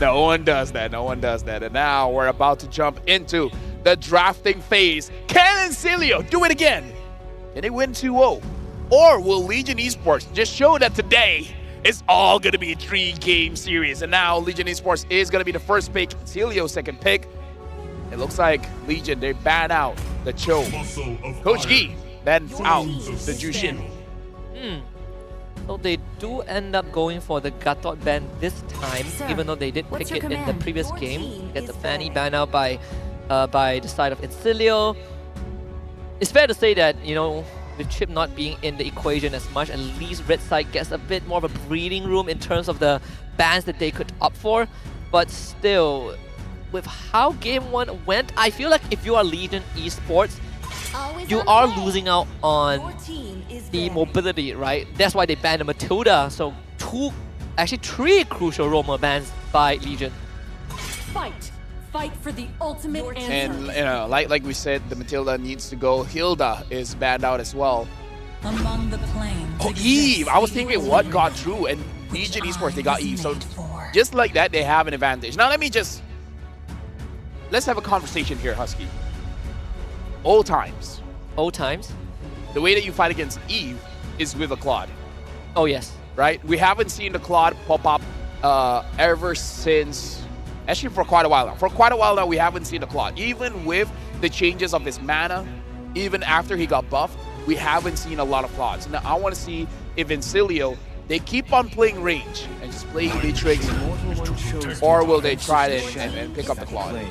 No one does that. No one does that. And now we're about to jump into the drafting phase. Can Incilio do it again? Can they win 2-0? Or will Legion Esports just show that today it's all going to be a 3-game series? And now Legion Esports is going to be the first pick. Incilio second pick. It looks like Legion, they ban out the Cho. Coach Gee bans out the Jushin. So they do end up going for the Gatot ban this time, even though they did pick it in the previous game. Get the Fanny ban out by the side of Incilio. It's fair to say that, you know, with Chip not being in the equation as much, at least Red side gets a bit more of a breathing room in terms of the bans that they could opt for. But still, with how Game 1 went, I feel like if you are Legion Esports, you are losing out on the mobility, right? That's why they banned the Matilda. So actually three crucial roamer bans by Legion. Fight for the ultimate answer. And you know, like we said, the Matilda needs to go. Hilda is banned out as well. Among the planes. Oh, Eve! I was thinking what got through, and Legion Esports, they got Eve. So just like that, they have an advantage. Now let's have a conversation here, Husky. Old times. Old times? The way that you fight against Eve is with a Claude, Oh yes. right? We haven't seen the Claude pop up ever since, actually for quite a while now. For quite a while now, we haven't seen the Claude. Even with the changes of his mana, even after he got buffed, we haven't seen a lot of Claudes. Now, I want to see if Incilio, they keep on playing range and just playing Beatrix, or will they try it and pick up the Claude?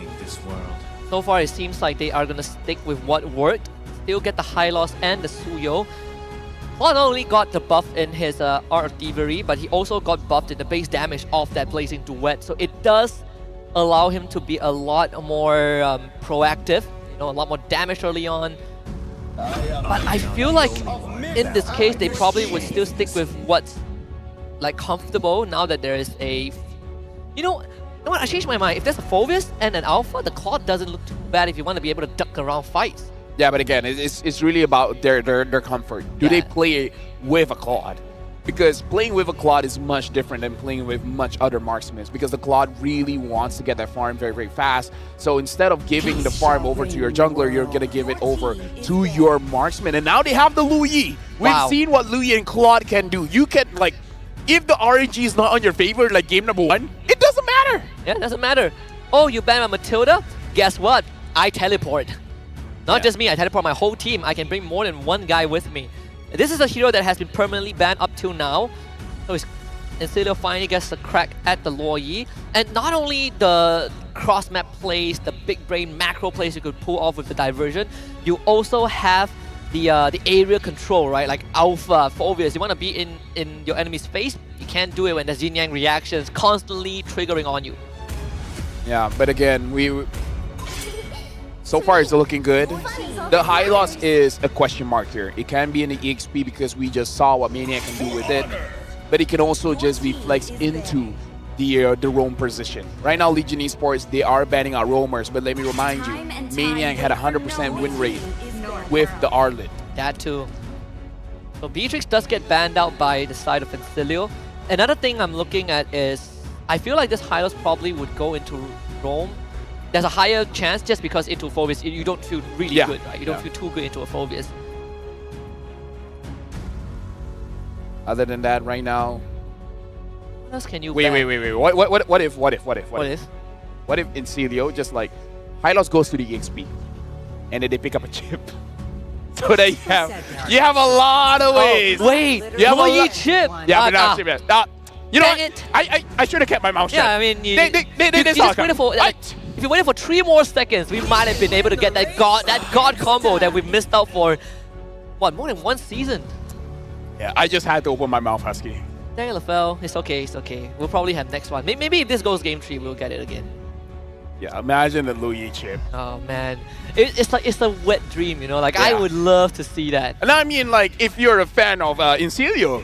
So far, it seems like they are going to stick with what worked. Still get the Hylos and the Suyo. Claude not only got the buff in his Art of Thievery, but he also got buffed in the base damage of that Blazing Duet. So it does allow him to be a lot more proactive, you know, a lot more damage early on. But I feel like in this case, they probably would still stick with what's like comfortable now that there is a, you know what, I changed my mind. If there's a Phoveus and an Alpha, the Claude doesn't look too bad if you want to be able to duck around fights. Yeah, but again, it's really about their comfort. Do they play with a Claude? Because playing with a Claude is much different than playing with much other marksmen, because the Claude really wants to get that farm very, very fast. So instead of giving the farm over to your jungler, you're going to give it over to your marksman. And now they have the Lu Yi. We've seen what Lu Yi and Claude can do. You can, like, if the RNG is not on your favor, like game number 1, it doesn't matter. Yeah, it doesn't matter. Oh, you ban my Matilda? Guess what? I teleport. Not just me, I teleport my whole team. I can bring more than one guy with me. This is a hero that has been permanently banned up till now. So Incilio finally gets a crack at the Luo Yi. And not only the cross-map plays, the big brain macro plays you could pull off with the diversion, you also have the area control, right? Like Alpha, Phoveus. You want to be in your enemy's face, you can't do it when there's yin-yang reactions constantly triggering on you. Yeah, but again, so far it's looking good. The Hylos is a question mark here. It can be in the EXP because we just saw what Maniac can do with it, but it can also just be flexed into the roam position. Right now, Legion Esports, they are banning out roamers, but let me remind you, Maniac had a 100% win rate with the Arlet. That too. So Beatrix does get banned out by the side of Incilio. Another thing I'm looking at is, I feel like this Hylos probably would go into roam. There's a higher chance just because into Phoveus, you don't feel really good, right? You don't feel too good into a Phoveus. Other than that, right now... What else can you Wait. What if Incilio just like... Hylos goes to the EXP, and then they pick up a chip. So that you have a lot of ways. Oh, wait, you have a chip. Yeah, but not chip. You know what? I should have kept my mouth shut. Yeah, I mean, you just waited for... If you waited for 3 more seconds, we might have been able to get that god combo that we missed out for, what, more than 1 season? Yeah, I just had to open my mouth, Husky. Dang it, LaFell. It's okay, it's okay. We'll probably have next one. Maybe if this goes game 3, we'll get it again. Yeah, imagine the Lu Yi chip. Oh man, it's a wet dream, you know. Like I would love to see that. And I mean, like, if you're a fan of Incilio,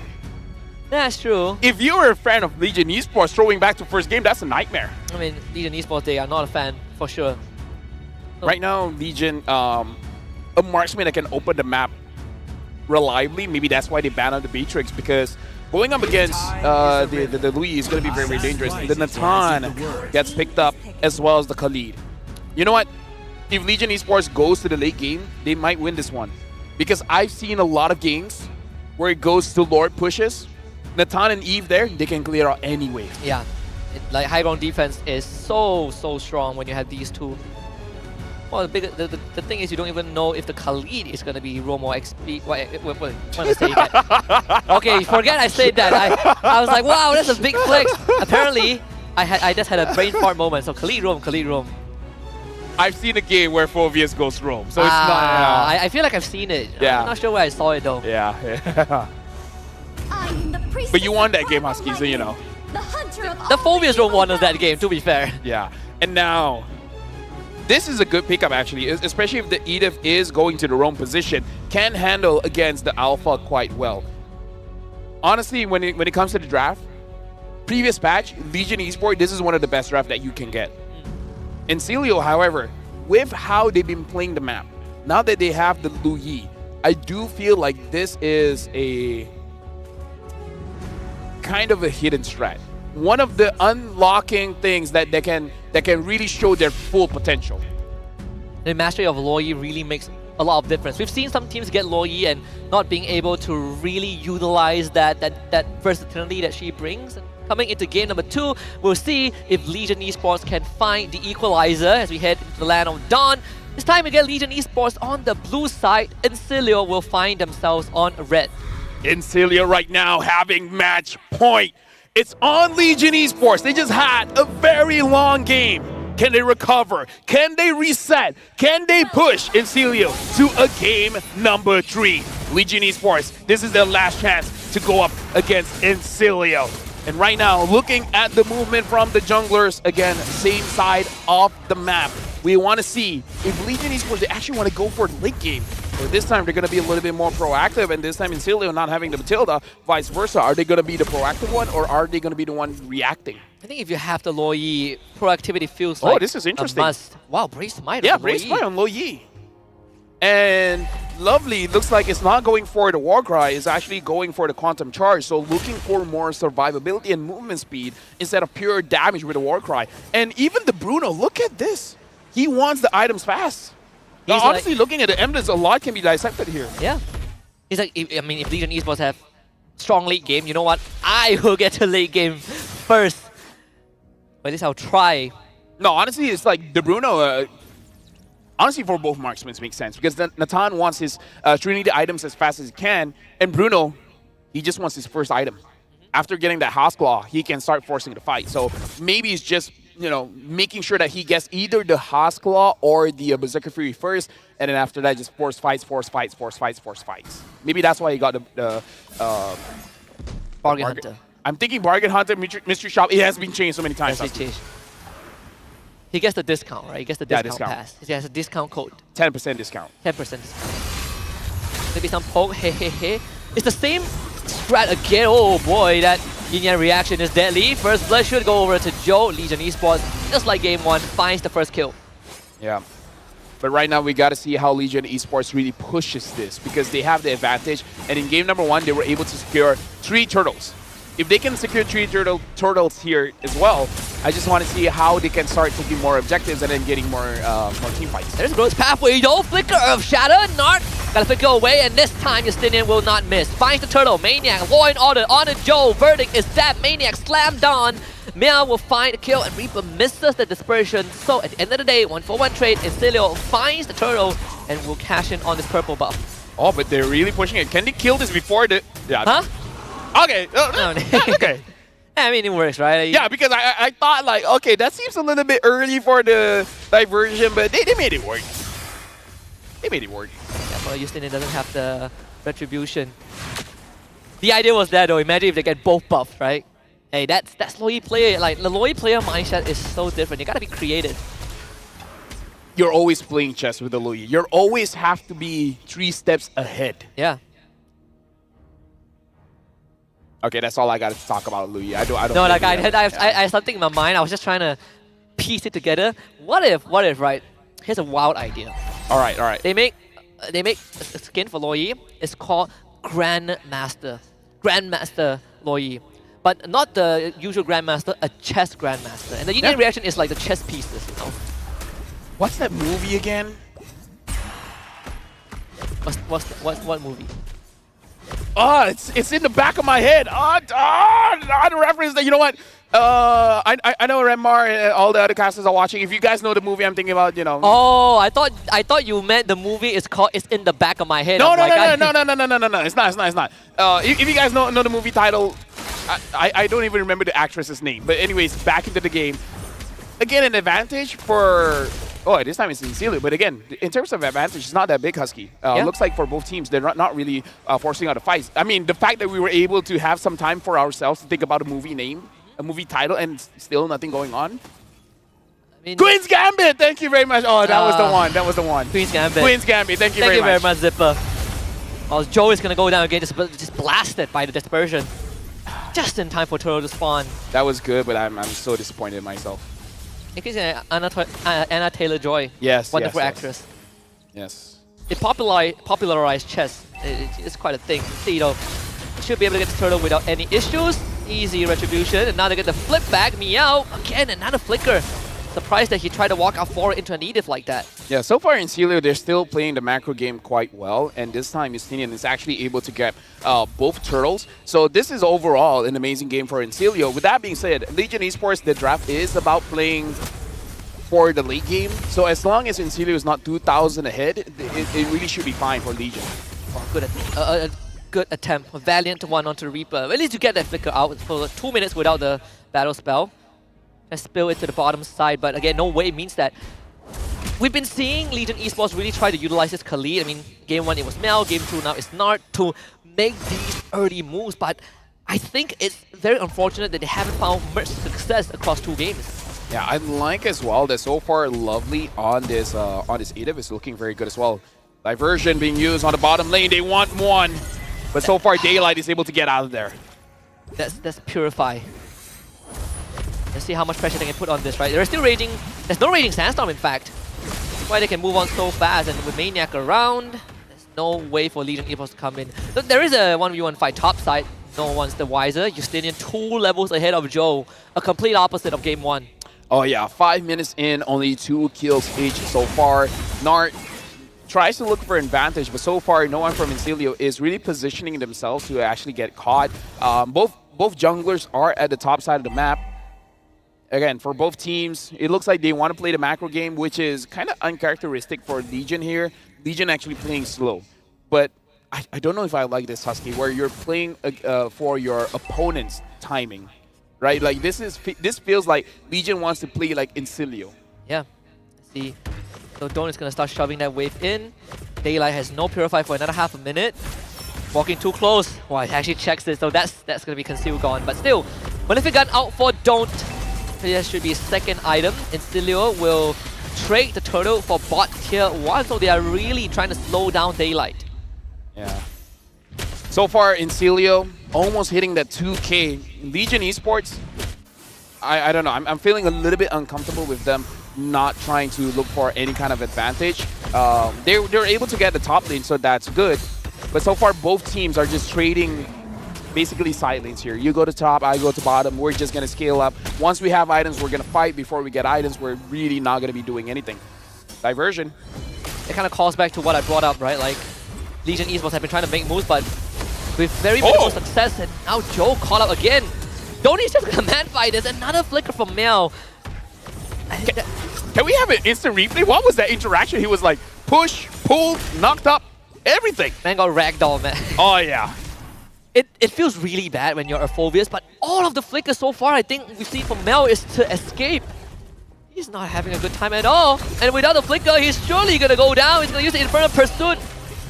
that's true. If you're a fan of Legion Esports, throwing back to first game, that's a nightmare. I mean, Legion Esports, they are not a fan for sure. So right now, Legion, a marksman that can open the map reliably. Maybe that's why they banned out the Beatrix, because going up against the Louis is going to be very, very dangerous. The Natan gets picked up as well as the Khalid. You know what? If Legion Esports goes to the late game, they might win this one. Because I've seen a lot of games where it goes to Lord pushes. Natan and Eve there, they can clear out anyway. Yeah. Like high ground defense is so strong when you have these two. Well, the thing is you don't even know if the Khalid is going to be Romo XP. What am I saying that? Okay, forget I said that. I was like, wow, that's a big flex. Apparently, I just had a brain fart moment. So Khalid Roam. I've seen a game where Phoveus goes roam, so it's not... I feel like I've seen it. Yeah. I'm not sure where I saw it though. Yeah. But you won that game, Husky, so you know. The Phoveus Roam won us that game, to be fair. Yeah. And now, this is a good pickup actually, especially if the Edith is going to the roam position, can handle against the Alpha quite well. Honestly, when it comes to the draft, previous patch, Legion Esports, this is one of the best drafts that you can get. In Celio, however, with how they've been playing the map, now that they have the Lu Yi, I do feel like this is a kind of a hidden strat. One of the unlocking things that can really show their full potential. The mastery of Luo Yi really makes a lot of difference. We've seen some teams get Luo Yi and not being able to really utilize that versatility that she brings. Coming into game number 2, we'll see if Legion Esports can find the equalizer as we head into the land of Dawn. It's time to get Legion Esports on the blue side, and Incilio will find themselves on red. Incilio right now having match point. It's on Legion Esports. They just had a very long game. Can they recover? Can they reset? Can they push Incilio to a game number 3? Legion Esports, this is their last chance to go up against Incilio. And right now, looking at the movement from the junglers, again, same side of the map. We want to see if Legion Esports, they actually want to go for the late game. Or this time, they're going to be a little bit more proactive, and this time Incilio not having the Matilda, vice versa. Are they going to be the proactive one, or are they going to be the one reacting? I think if you have the Luo Yi, proactivity feels like this is interesting. A must. Wow, Brace Smite Yeah, on Brace Luo Yi. Smite on Luo Yi. And Lovely looks like it's not going for the Warcry, it's actually going for the Quantum Charge. So looking for more survivability and movement speed instead of pure damage with the Warcry. And even the Bruno, look at this. He wants the items fast. Now, honestly, looking at the emblems, a lot can be dissected here. Yeah. He's like, I mean, if Legion Esports have strong late game, you know what? I will get to late game first. Or at least I'll try. No, honestly, it's like the Bruno... honestly, for both marksmen, makes sense because Natan wants his Trinity items as fast as he can, and Bruno, he just wants his first item. After getting that House Claw, he can start forcing the fight. So maybe it's just, you know, making sure that he gets either the House Claw or the Berserker Fury first, and then after that, just force fights. Maybe that's why he got the Bargain Hunter. I'm thinking Bargain Hunter, Mystery Shop. It has been changed so many times. He gets the discount, right? He gets the discount pass. He has a discount code. 10% discount. 10% discount. Maybe some poke, hey. It's the same strat again. Oh boy, that yin-yang reaction is deadly. First blood should go over to Joe. Legion Esports, just like game 1, finds the first kill. Yeah. But right now, we got to see how Legion Esports really pushes this because they have the advantage. And in game number 1, they were able to secure 3 turtles. If they can secure 3 turtles here as well, I just want to see how they can start taking more objectives and then getting more team fights. There's Gross Pathway, though. Flicker of Shatter. Nart gotta flicker away, and this time Justinian will not miss. Finds the turtle. Maniac, Law and Order on a Joe. Verdict is that Maniac slammed on. Mia will find a kill, and Reaper misses the dispersion. So at the end of the day, 1-for-1 trade, Incilio finds the turtle and will cash in on this purple buff. Oh, but they're really pushing it. Can they kill this before the... Yeah. Huh? Okay. Okay. I mean, it works, right? Yeah, because I thought, like, okay, that seems a little bit early for the diversion, but they made it work. They made it work. Yeah, but Justinian doesn't have the retribution. The idea was there, though. Imagine if they get both buffed, right? Hey, that's Luo Yi player. Like, the Luo Yi player mindset is so different. You gotta be creative. You're always playing chess with the Luo Yi. You always have to be 3 steps ahead. Yeah. Okay, that's all I got to talk about Luo Yi. I don't. No, like I had something in my mind. I was just trying to piece it together. What if, right? Here's a wild idea. All right. They make a skin for Luo Yi. It's called Grandmaster employee. But not the usual Grandmaster, a chess Grandmaster. And the Union reaction is like the chess pieces, you know. What's that movie again? What movie? Oh, it's in the back of my head. Not a reference that, you know what? I know Remar and all the other casters are watching. If you guys know the movie I'm thinking about, you know. Oh, I thought you meant the movie is called It's in the Back of My Head. No, I'm like, no. It's not. If you guys know the movie title, I don't even remember the actress's name. But anyways, back into the game. Again, an advantage for... Oh, this time it's Incilia. But again, in terms of advantage, it's not that big, Husky. Looks like for both teams, they're not really forcing out a fight. I mean, the fact that we were able to have some time for ourselves to think about a movie name, a movie title, and still nothing going on. I mean, Queen's Gambit! Thank you very much. Oh, that was the one. That was the one. Queen's Gambit. Queen's Gambit. Thank you very much. Zipper. Oh, Joe is going to go down again, just blasted by the dispersion. Just in time for Turtle to spawn. That was good, but I'm so disappointed in myself. In case Anna Taylor-Joy. Yes, wonderful yes. actress. Yes. It popularized chess. It's quite a thing. See, you know, should be able to get the turtle without any issues. Easy retribution, and now they get the flip back. Meow again, another flicker. Surprised that he tried to walk out forward into an Edith like that. Yeah, so far in Celio, they're still playing the macro game quite well, and this time Justinian is actually able to get both turtles. So this is overall an amazing game for Incilia. With that being said, Legion Esports, the draft is about playing for the late game. So as long as Incilia is not 2,000 ahead, it really should be fine for Legion. Oh, good attempt. A valiant one onto Reaper. At least you get that flicker out for 2 minutes without the battle spell. Just spill it to the bottom side, but again, no way means that. We've been seeing Legion Esports really try to utilize this Khalid. I mean, game 1 it was Mel, game 2 now it's Nart to make these early moves, but I think it's very unfortunate that they haven't found much success across 2 games. Yeah, I like as well that so far Lovely on this Edith is looking very good as well. Diversion being used on the bottom lane, they want one, but so far Daylight is able to get out of there. That's Purify. Let's see how much pressure they can put on this, right? They're still raging. There's no raging Sandstorm, in fact. That's why they can move on so fast, and with Maniac around, there's no way for Legion Esports to come in. There is a 1v1 fight top side. No one's the wiser. Justinian 2 levels ahead of Joe. A complete opposite of game 1. Oh yeah, 5 minutes in, only 2 kills each so far. Nart tries to look for advantage, but so far no one from Incilia is really positioning themselves to actually get caught. Both junglers are at the top side of the map. Again, for both teams, it looks like they want to play the macro game, which is kind of uncharacteristic for Legion here. Legion actually playing slow. But I don't know if I like this, Husky, where you're playing for your opponent's timing, right? Like this feels like Legion wants to play like Incilia. Yeah. Let's see. So Dawn is going to start shoving that wave in. Daylight has no Purify for another half a minute. Walking too close. Wow, it actually checks it, so that's going to be Conceal gone. But still, Malefic Gun out for Don't. There should be a second item. Incilia will trade the turtle for bot tier 1, so they are really trying to slow down Daylight. Yeah. So far, Incilia almost hitting that 2K. Legion Esports, I don't know. I'm feeling a little bit uncomfortable with them not trying to look for any kind of advantage. They're able to get the top lane, so that's good. But so far, both teams are just trading basically side lanes here. You go to top, I go to bottom. We're just going to scale up. Once we have items, we're going to fight. Before we get items, we're really not going to be doing anything. Diversion. It kind of calls back to what I brought up, right? Like, Legion Esports have been trying to make moves, but with very minimal success. And now Joe caught up again. Donnie's just going to man-fight. There's another flicker from Mel. Can we have an instant replay? What was that interaction? He was like, push, pull, knocked up, everything. Man got ragdoll, man. Oh, yeah. It feels really bad when you're a Phobius, but all of the flickers so far I think we've seen from Mel is to escape. He's not having a good time at all. And without the flicker, he's surely going to go down. He's going to use the Infernal Pursuit.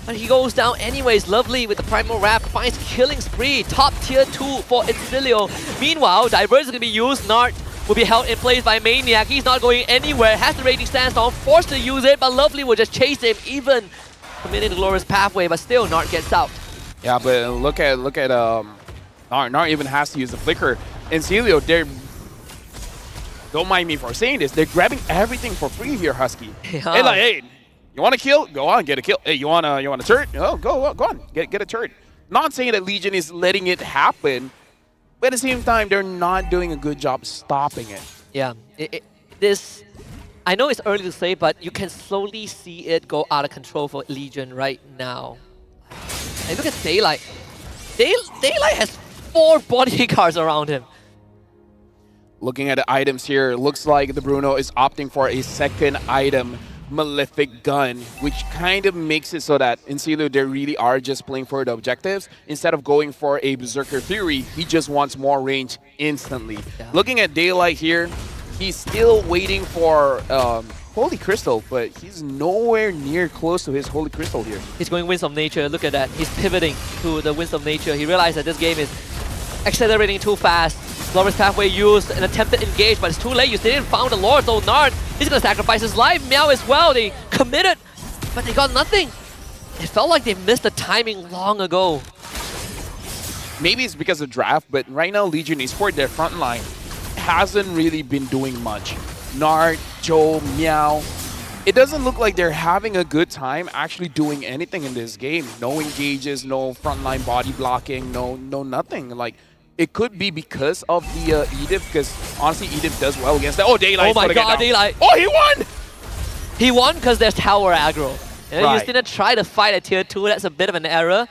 But he goes down anyways. Lovely with the Primal Wrap. Finds Killing Spree. Top tier 2 for Incilia. Meanwhile, Diverse is going to be used. Nart will be held in place by Maniac. He's not going anywhere. Has the Raging Sandstorm. Forced to use it, but Lovely will just chase him. Even committing the Glorious Pathway, but still Nart gets out. Yeah, but look at Nart even has to use the flicker. Incilia, they're, don't mind me for saying this, they're grabbing everything for free here, Husky. Yeah. Hey, like, hey, you want a kill? Go on, get a kill. Hey, you want a turret? Oh, go on, get a turret. Not saying that Legion is letting it happen, But at the same time, they're not doing a good job stopping it. Yeah, this, I know it's early to say, but you can slowly see it go out of control for Legion right now. And look at Daylight. Daylight has 4 bodyguards around him. Looking at the items here, it looks like the Bruno is opting for a second item, Malefic Gun, which kind of makes it so that in Incilia they really are just playing for the objectives. Instead of going for a Berserker Fury, he just wants more range instantly. Yeah. Looking at Daylight here, he's still waiting for Holy Crystal, but he's nowhere near close to his Holy Crystal here. He's going Winds of Nature, look at that. He's pivoting to the Winds of Nature. He realized that this game is accelerating too fast. Glorious Pathway used an attempted engage, but it's too late. You still didn't found the Lord, so Nard, he's gonna sacrifice his life. Meow as well, they committed, but they got nothing. It felt like they missed the timing long ago. Maybe it's because of draft, but right now Legion Esports, their front line, hasn't really been doing much. Nard, Joe, Meow. It doesn't look like they're having a good time actually doing anything in this game. No engages, no frontline body blocking, no nothing. Like, it could be because of the Edith, because honestly, Edith does well against that. Oh, Daylight! Oh my god, Daylight! Oh, he won! He won because there's tower aggro. You know, Right. you still try to fight at tier 2, that's a bit of an error.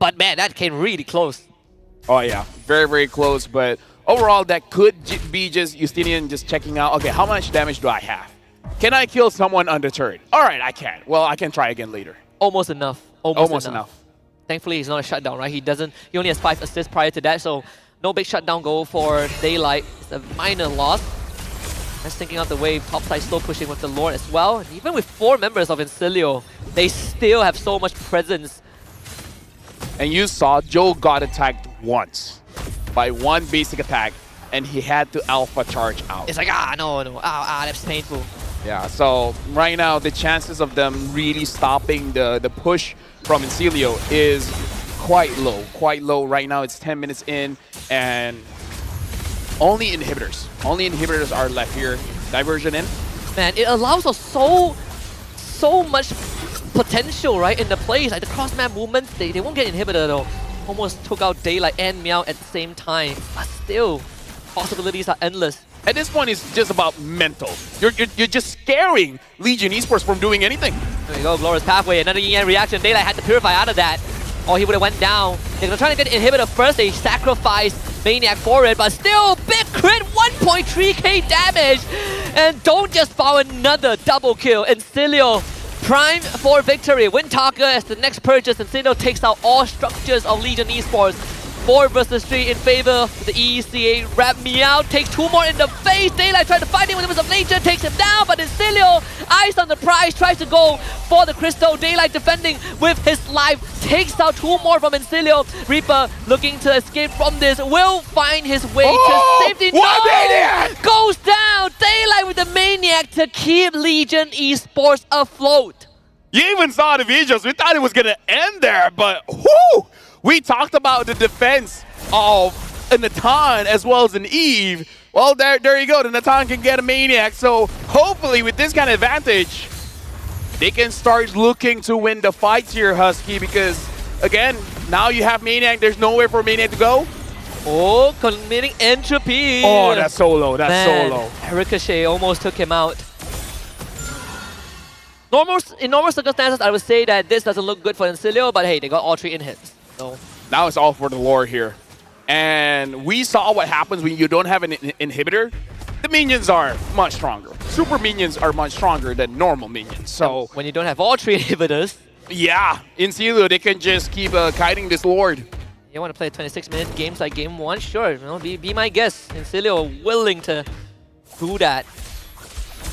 But man, that came really close. Oh yeah, very, very close. But overall, that could be just Justinian just checking out, okay, how much damage do I have? Can I kill someone undeterred? All right, I can. Well, I can try again later. Almost enough. Almost enough. Thankfully, he's not a shutdown, right? He only has 5 assists prior to that, so no big shutdown goal for Daylight. It's a minor loss. That's thinking out the wave, topside slow pushing with the Lord as well. And even with 4 members of Incilio, they still have so much presence. And you saw Joe got attacked once by one basic attack, and he had to alpha charge out. It's like, no, that's painful. Yeah, so right now the chances of them really stopping the push from Incilio is quite low right now. It's 10 minutes in, and only inhibitors are left here. Diversion in. Man, it allows us so much potential, right, in the plays. Like the cross-map movements, they won't get inhibitor though. Almost took out Daylight and Meow at the same time, but still, possibilities are endless. At this point, it's just about mental. You're just scaring Legion Esports from doing anything. There you go, Glorious Pathway, another yin reaction. Daylight had to purify out of that, or he would have went down. They're trying to get inhibitor first. They sacrificed Maniac for it, but still, big crit, 1.3k damage. And don't just foul another double kill. Incilio prime for victory. Windtalker as the next purchase. Incilio takes out all structures of Legion Esports. 4 versus 3 in favor of the ECA. Wrap Meow takes 2 more in the face. Daylight tried to fight him with Winds of Nature, takes him down, but Incilio, eyes on the prize, tries to go for the crystal. Daylight defending with his life, takes out 2 more from Incilio. Reaper looking to escape from this, will find his way to safety. What Maniac! Goes down. Daylight with the Maniac to keep Legion Esports afloat. You even saw the visuals. We thought it was gonna end there, but whoo! We talked about the defense of a Natan as well as an Eve. Well, there you go. The Natan can get a Maniac. So hopefully with this kind of advantage, they can start looking to win the fights here, Husky, because again, now you have Maniac. There's nowhere for Maniac to go. Oh, committing entropy. Oh, that's so low. That's Man, so low. Ricochet almost took him out. In normal circumstances, I would say that this doesn't look good for Incilio, but hey, they got all 3 in hits. So Now it's all for the lore here. And we saw what happens when you don't have an inhibitor. The minions are much stronger. Super minions are much stronger than normal minions. So when you don't have all 3 inhibitors, yeah, in Incilio, they can just keep kiting this lord. you want to play 26-minute games like Game 1? Sure, be my guest. Incilio willing to do that.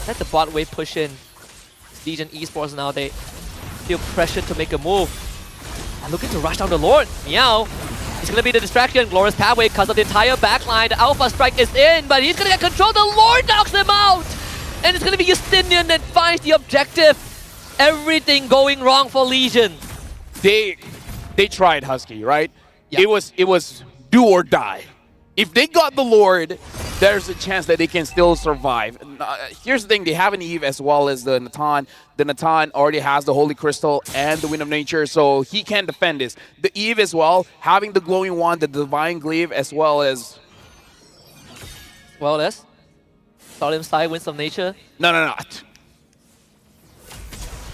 Let the bot wave push in. Legion Esports now, they feel pressured to make a move. And looking to rush down the Lord. Meow. He's going to be the distraction. Glorious Pathway because of the entire backline. The Alpha Strike is in, but he's going to get control. The Lord knocks him out. And it's going to be Justinian that finds the objective. Everything going wrong for Legion. They tried, Husky, right? Yeah. It was do or die. If they got the Lord, there's a chance that they can still survive. Here's the thing, they have an Eve as well as the Natan. The Natan already has the Holy Crystal and the Wind of Nature, so he can defend this. The Eve as well, having the Glowing Wand, the Divine Glaive, as well as... Well, that's Solemn Side, Winds of Nature. No.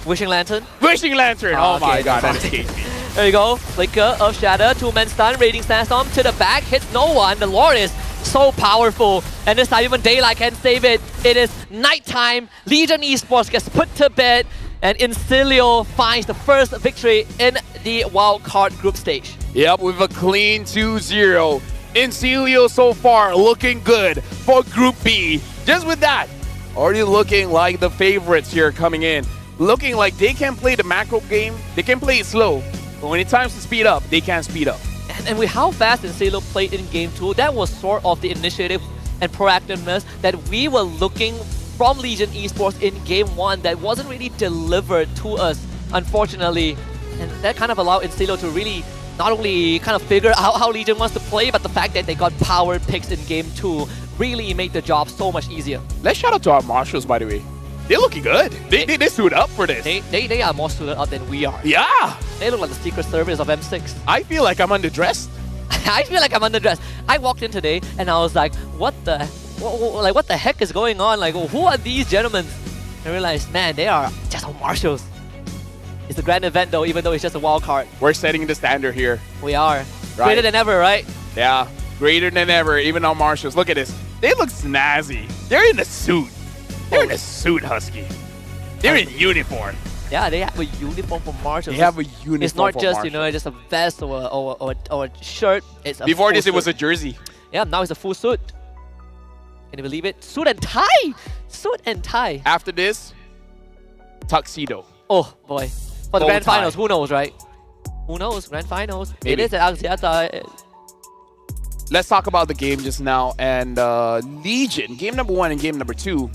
Wishing Lantern. Wishing Lantern! Oh my god, that escaped me. There you go. Flicker of Shatter, 2-man stun, Raiding Sandstorm to the back, hits no one. The Lord is so powerful, and this time even Daylight can save it. It is nighttime. Legion Esports gets put to bed, and Incilio finds the first victory in the wildcard group stage. Yep, with a clean 2-0. Incilio so far looking good for Group B. Just with that, already looking like the favorites here coming in. Looking like they can play the macro game, they can play it slow, but when it's time to speed up, they can speed up. And with how fast Incilio played in Game 2, that was sort of the initiative and proactiveness that we were looking from Legion Esports in Game 1 that wasn't really delivered to us, unfortunately. And that kind of allowed Incilio to really not only kind of figure out how Legion wants to play, but the fact that they got powered picks in Game 2 really made the job so much easier. Let's shout out to our marshals, by the way. They're looking good. They suit up for this. They are more suited up than we are. Yeah. They look like the Secret Service of M6. I feel like I'm underdressed. I feel like I'm underdressed. I walked in today and I was like, what the heck is going on? Like, who are these gentlemen? I realized, man, they are just our marshals. It's a grand event though, even though it's just a wild card. We're setting the standard here. We are. Right. Greater than ever, right? Yeah, greater than ever, even our marshals. Look at this. They look snazzy. They're in a suit. They're in a suit, Husky. They're in uniform. Yeah, they have a uniform for marshals. They have a uniform. It's not for just, marshals. you know, just a vest or a shirt. It's a Before full this, it was suit. a jersey. Yeah, now it's a full suit. Can you believe it? Suit and tie! Suit and tie. After this, tuxedo. Oh, boy. For the Bow grand tie. finals, who knows, right? Who knows? Grand finals. Maybe. It is at Axiata. Let's talk about the game just now. And Legion, game number 1 and game number 2,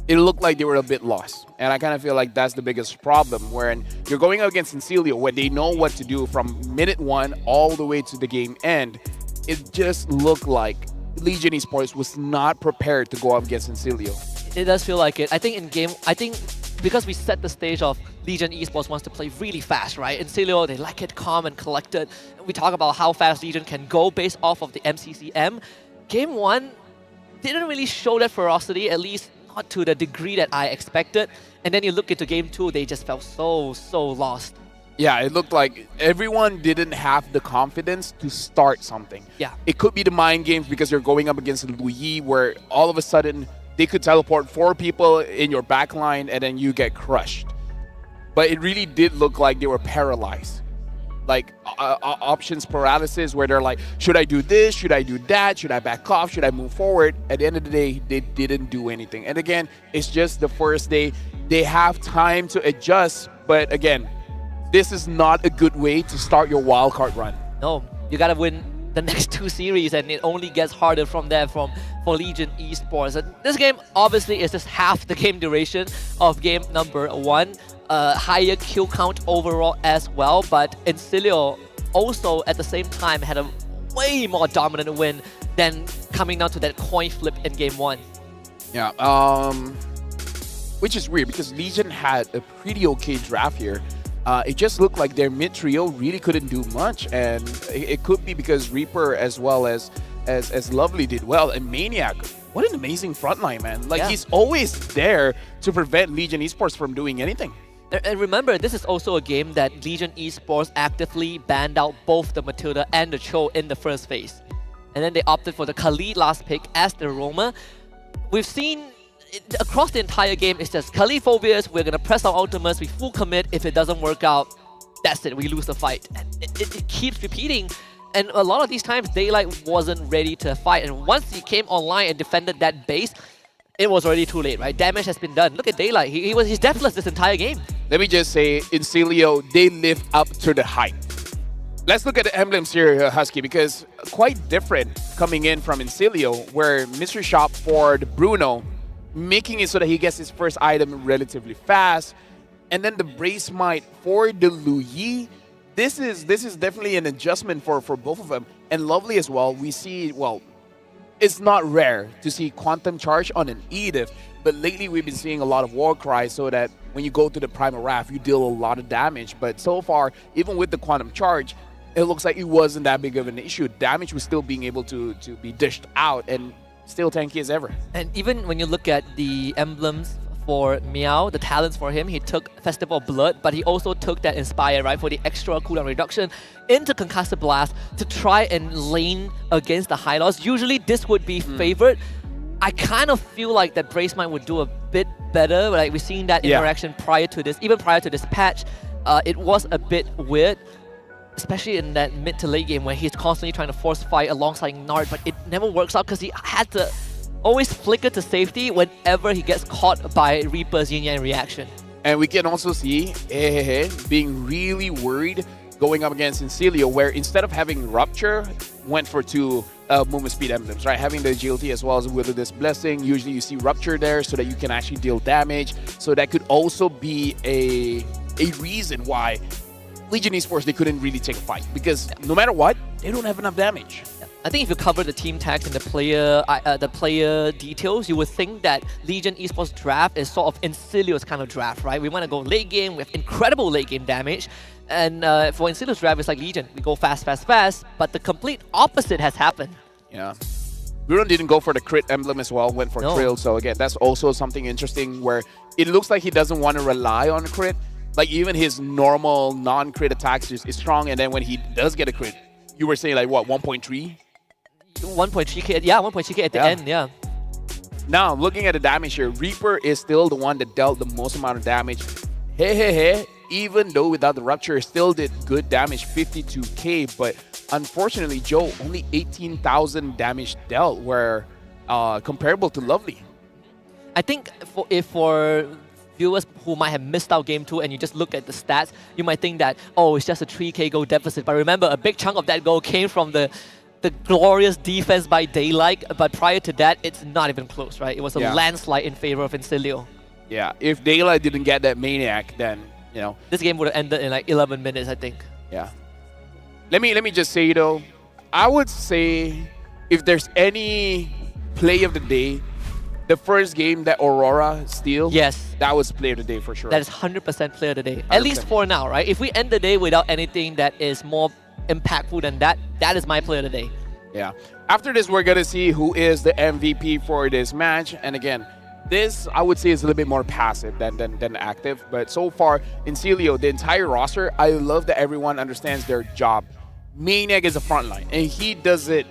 it looked like they were a bit lost. And I kind of feel like that's the biggest problem, wherein you're going up against Incilio, where they know what to do from minute 1 all the way to the game end. It just looked like Legion Esports was not prepared to go up against Incilio. It does feel like it. I think because we set the stage of Legion Esports wants to play really fast, right? In Incilio, they like it calm and collected. We talk about how fast Legion can go based off of the MCCM. Game 1 didn't really show that ferocity, at least not to the degree that I expected. And then you look into Game 2, they just felt so lost. Yeah, it looked like everyone didn't have the confidence to start something. Yeah. It could be the mind games because you're going up against Luyi, where all of a sudden they could teleport 4 people in your backline and then you get crushed. But it really did look like they were paralyzed. Like options paralysis, where they're like, should I do this? Should I do that? Should I back off? Should I move forward? At the end of the day, they didn't do anything. And again, it's just the first day. They have time to adjust. But again, this is not a good way to start your wildcard run. No, you gotta win the next 2 series, and it only gets harder from there for Legion Esports. And this game obviously is just half the game duration of game number 1. Higher kill count overall as well, but Incilio also at the same time had a way more dominant win than coming down to that coin flip in game 1. Yeah, which is weird because Legion had a pretty okay draft here. It just looked like their mid trio really couldn't do much, and it could be because Reaper as well as Lovely did well, and Maniac. What an amazing frontline, man! Like, he's always there to prevent Legion Esports from doing anything. And remember, this is also a game that Legion Esports actively banned out both the Matilda and the Cho in the first phase. And then they opted for the Khalid last pick as the Roma. We've seen across the entire game, it's just Khalid Phobias, we're going to press our ultimates, we full commit. If it doesn't work out, that's it, we lose the fight. And it keeps repeating. And a lot of these times, Daylight wasn't ready to fight. And once he came online and defended that base, it was already too late, right? Damage has been done. Look at Daylight. He's deathless this entire game. Let me just say, Incilio, they live up to the hype. Let's look at the emblems here, Husky, because quite different coming in from Incilio, where Mystery Shop for the Bruno, making it so that he gets his first item relatively fast, and then the Brace Might for the Luyi. This is definitely an adjustment for both of them. And Lovely as well. We see, well, it's not rare to see Quantum Charge on an Edith, but lately we've been seeing a lot of Warcry so that when you go to the Primal Wrath, you deal a lot of damage. But so far, even with the Quantum Charge, it looks like it wasn't that big of an issue. Damage was still being able to be dished out and still tanky as ever. And even when you look at the emblems for Meow, the talents for him, he took Festival of Blood, but he also took that Inspire, right, for the extra cooldown reduction into Concussive Blast to try and lane against the High Loss. Usually this would be favored. I kind of feel like that Brace Mind would do a bit better. Like we've seen that interaction prior to this, even prior to this patch. It was a bit weird, especially in that mid to late game where he's constantly trying to force fight alongside Nard, but it never works out because he had to always flicker to safety whenever he gets caught by Reaper's Yin Yang reaction. And we can also see Hehehe being really worried going up against Incilio, where instead of having Rupture, went for two movement speed emblems, right? Having the agility as well as Wilderness Blessing. Usually you see Rupture there so that you can actually deal damage. So that could also be a reason why Legion Esports, they couldn't really take a fight, because no matter what, they don't have enough damage. I think if you cover the team tags and the player details, you would think that Legion Esports draft is sort of Incilio's kind of draft, right? We want to go late game with incredible late game damage. And for Incilio's draft, it's like Legion. We go fast, fast, fast. But the complete opposite has happened. Yeah. Bruno didn't go for the crit emblem as well, went for Trill. So again, that's also something interesting where it looks like he doesn't want to rely on crit. Like even his normal non-crit attacks is strong, and then when he does get a crit, you were saying like what, 1.3? 1.3k, yeah, 1.3k at the end, yeah. Now, looking at the damage here, Reaper is still the one that dealt the most amount of damage. Hehehe, even though without the Rupture, still did good damage, 52k, but unfortunately, Joe, only 18,000 damage dealt, where comparable to Lovely. I think for viewers who might have missed out Game 2 and you just look at the stats, you might think that, oh, it's just a 3k goal deficit. But remember, a big chunk of that goal came from the glorious defense by Daylight. But prior to that, it's not even close, right? It was a landslide in favor of Incilio. Yeah, if Daylight didn't get that Maniac, then, you know. This game would have ended in like 11 minutes, I think. Yeah. Let me just say, though, I would say if there's any play of the day, the first game that Aurora steal, that was play of the day for sure. That is 100% play of the day. 100%. At least for now, right? If we end the day without anything that is more impactful than that, that is my play of the day. Yeah. After this, we're going to see who is the MVP for this match. And again, this, I would say, is a little bit more passive than active. But so far, Incilio, the entire roster, I love that everyone understands their job. Maniac is a front line, and he does it.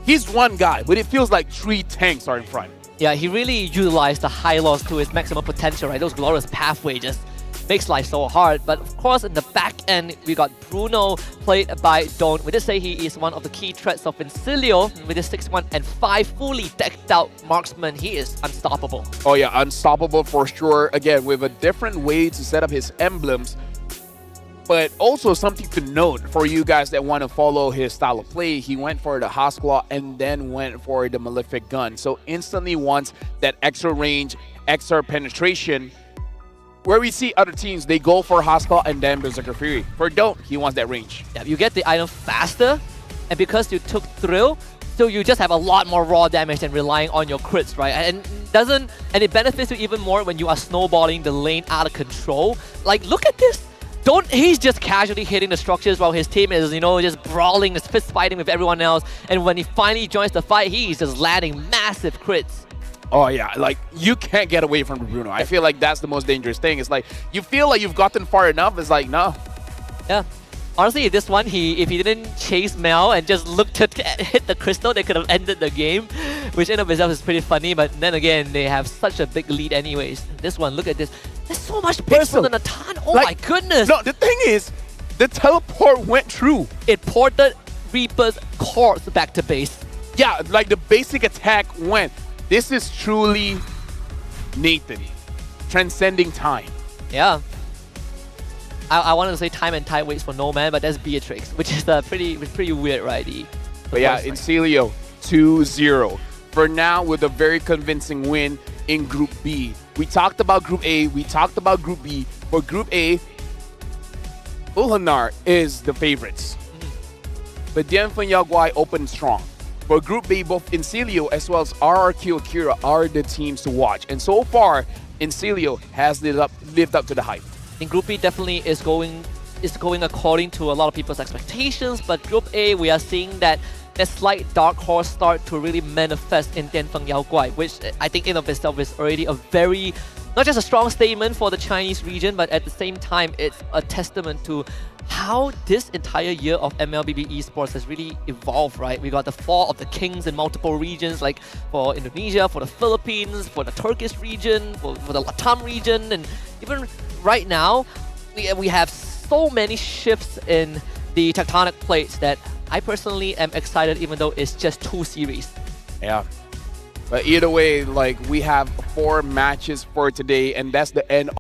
He's one guy, but it feels like 3 tanks are in front. Yeah, he really utilized the High Loss to its maximum potential, right? Those glorious pathway just makes life so hard. But of course, in the back end, we got Bruno, played by Dawn. We did say he is one of the key threats of Incilio. With his 6-1 and 5 fully decked out marksman, he is unstoppable. Oh yeah, unstoppable for sure. Again, with a different way to set up his emblems. But also something to note for you guys that want to follow his style of play, he went for the Hasclaw and then went for the Malefic Gun. So instantly wants that extra range, extra penetration. Where we see other teams, they go for Hasclaw and then Berserker Fury. For Don't, he wants that range. Yeah, you get the item faster, and because you took Thrill, so you just have a lot more raw damage than relying on your crits, right? And it benefits you even more when you are snowballing the lane out of control. Like, look at this. He's just casually hitting the structures while his team is, you know, just brawling, fist fighting with everyone else. And when he finally joins the fight, he's just landing massive crits. Oh yeah, like you can't get away from Bruno. I feel like that's the most dangerous thing. It's like you feel like you've gotten far enough. It's like no. Yeah. Honestly, this one, if he didn't chase Mel and just look to hit the crystal, they could have ended the game, which in of itself is pretty funny. But then again, they have such a big lead anyways. This one, look at this. There's so much pixel than a ton. Oh like, my goodness. No, the thing is, the teleport went through. It ported Reaper's corpse back to base. Yeah, like the basic attack went. This is truly Nathan, transcending time. Yeah. I wanted to say time and tide waits for no man, but that's Beatrix, which is pretty weird, right? But yeah, Incilio 2-0. For now, with a very convincing win in Group B. We talked about Group A, we talked about Group B. For Group A, Ulhanar is the favorites. But Dianfen Yaguai opened strong. For Group B, both Incilio as well as RRQ Akira are the teams to watch. And so far, Incilio has lived up to the hype. In Group B definitely is going according to a lot of people's expectations, but Group A we are seeing that a slight dark horse start to really manifest in Dianfeng Yaoguai, which I think in of itself is already a very, not just a strong statement for the Chinese region, but at the same time it's a testament to how this entire year of MLBB esports has really evolved, right? We got the fall of the kings in multiple regions, like for Indonesia, for the Philippines, for the Turkish region, for the Latam region, and even right now, we have so many shifts in the tectonic plates that I personally am excited, even though it's just 2 series. Yeah. But either way, like, we have 4 matches for today, and that's the end